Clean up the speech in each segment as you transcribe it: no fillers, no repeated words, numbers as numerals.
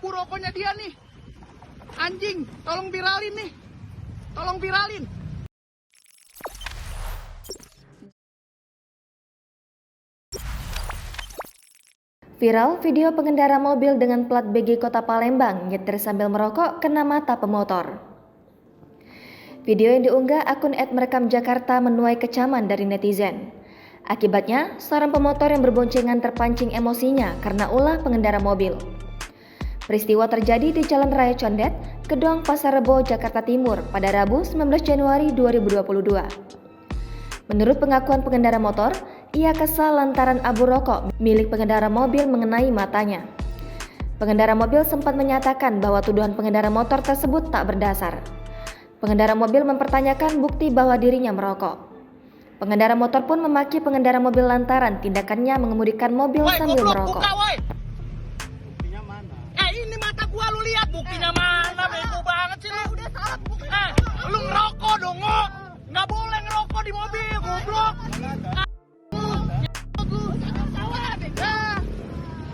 abu rokoknya dia nih. Anjing, tolong viralin nih. Tolong viralin. Viral video pengendara mobil dengan plat BG Kota Palembang nyetir sambil merokok kena mata pemotor. Video yang diunggah akun @merekamjakarta menuai kecaman dari netizen. Akibatnya, seorang pemotor yang berboncengan terpancing emosinya karena ulah pengendara mobil. Peristiwa terjadi di Jalan Raya Condet, Kedong, Pasar Rebo, Jakarta Timur pada Rabu 19 Januari 2022. Menurut pengakuan pengendara motor, ia kesal lantaran abu rokok milik pengendara mobil mengenai matanya. Pengendara mobil sempat menyatakan bahwa tuduhan pengendara motor tersebut tak berdasar. Pengendara mobil mempertanyakan bukti bahwa dirinya merokok. Pengendara motor pun memaki pengendara mobil lantaran tindakannya mengemudikan mobil sambil merokok. Buka, buktinya mana? Ini mata gua lu lihat buktinya mana? Bego banget sih lu. Udah salah buktinya. Lu ngerokok dong, nggak boleh ngerokok di mobil, goblok.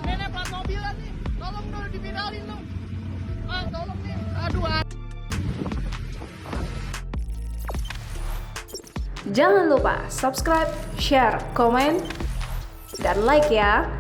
Nenek plat mobilan nih, tolong dong diviralin dong. Tolong nih, aduh. Jangan lupa subscribe, share, komen, dan like ya.